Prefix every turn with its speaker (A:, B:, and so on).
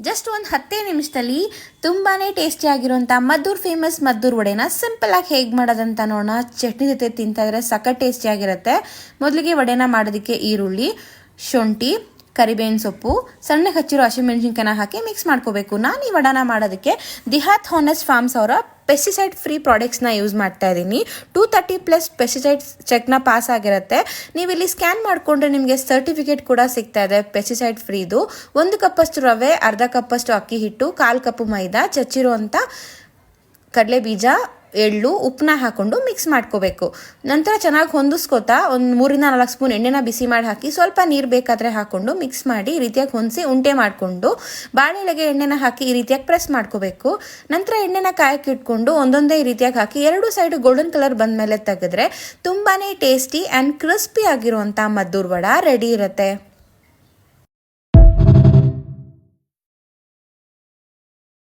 A: Just ಒಂದು 10 ನಿಮಿಷದಲ್ಲಿ ತುಂಬಾ ಟೇಸ್ಟಿಯಾಗಿರುವಂಥ ಮದ್ದೂರು ಫೇಮಸ್ ಮದ್ದೂರು ವಡೆನ ಸಿಂಪಲಾಗಿ ಹೇಗೆ ಮಾಡೋದಂತ ನೋಡೋಣ. ಚಟ್ನಿ ಜೊತೆ ತಿಂತಾ ಇದ್ರೆ ಸಖತ್ ಟೇಸ್ಟಿಯಾಗಿರುತ್ತೆ. ಮೊದಲಿಗೆ ವಡೆನ ಮಾಡೋದಕ್ಕೆ ಈರುಳ್ಳಿ, ಶುಂಠಿ, ಕರಿಬೇವಿನ ಸೊಪ್ಪು, ಸಣ್ಣ ಹಚ್ಚಿರೋ ಹಸಿಮೆಣಸಿನ್ಕಾಯಿನ ಹಾಕಿ ಮಿಕ್ಸ್ ಮಾಡ್ಕೋಬೇಕು. ನಾನು ಈ ವಡೆನ ಮಾಡೋದಕ್ಕೆ ದಿಹಾತ್ ಹಾನೆಸ್ಟ್ ಫಾರ್ಮ್ಸ್ ಅವರ ಪೆಸ್ಟಿಸೈಡ್ ಫ್ರೀ ಪ್ರಾಡಕ್ಟ್ಸ್ನ ಯೂಸ್ ಮಾಡ್ತಾ ಇದ್ದೀನಿ. 230+ ಪೆಸ್ಟಿಸೈಡ್ಸ್ ಚೆಕ್ನ ಪಾಸ್ ಆಗಿರುತ್ತೆ. ನೀವು ಇಲ್ಲಿ ಸ್ಕ್ಯಾನ್ ಮಾಡಿಕೊಂಡ್ರೆ ನಿಮಗೆ ಸರ್ಟಿಫಿಕೇಟ್ ಕೂಡ ಸಿಗ್ತಾ ಇದೆ ಪೆಸ್ಟಿಸೈಡ್ ಫ್ರೀದು. 1 ಕಪ್ಪಷ್ಟು ರವೆ, ಅರ್ಧ ಕಪ್ಪಷ್ಟು ಅಕ್ಕಿ ಹಿಟ್ಟು, 1/4 ಕಪ್ ಮೈದಾ, ಚಚ್ಚಿರುವಂಥ ಕಡಲೆ ಬೀಜ, ಎಳ್ಳು, ಉಪ್ಪನ್ನ ಹಾಕೊಂಡು ಮಿಕ್ಸ್ ಮಾಡ್ಕೋಬೇಕು. ನಂತರ ಚೆನ್ನಾಗಿ ಹೊಂದಿಸ್ಕೋತಾ ಒಂದು 3-4 ಸ್ಪೂನ್ ಎಣ್ಣೆನ ಬಿಸಿ ಮಾಡಿ ಹಾಕಿ ಸ್ವಲ್ಪ ನೀರು ಬೇಕಾದರೆ ಹಾಕೊಂಡು ಮಿಕ್ಸ್ ಮಾಡಿ ಈ ರೀತಿಯಾಗಿ ಹೊಂದಿಸಿ ಉಂಡೆ ಮಾಡಿಕೊಂಡು ಬಾಳೆಲೆಗೆ ಎಣ್ಣೆನ ಹಾಕಿ ಈ ರೀತಿಯಾಗಿ ಪ್ರೆಸ್ ಮಾಡ್ಕೋಬೇಕು. ನಂತರ ಎಣ್ಣೆನ ಕಾಯಕ್ಕೆ ಇಟ್ಕೊಂಡು ಒಂದೊಂದೇ ಈ ರೀತಿಯಾಗಿ ಹಾಕಿ 2 ಸೈಡು ಗೋಲ್ಡನ್ ಕಲರ್ ಬಂದ ಮೇಲೆ ತೆಗೆದ್ರೆ ತುಂಬಾ ಟೇಸ್ಟಿ ಆ್ಯಂಡ್ ಕ್ರಿಸ್ಪಿ ಆಗಿರುವಂಥ ಮದ್ದೂರು ವಡೆ ರೆಡಿ ಇರುತ್ತೆ.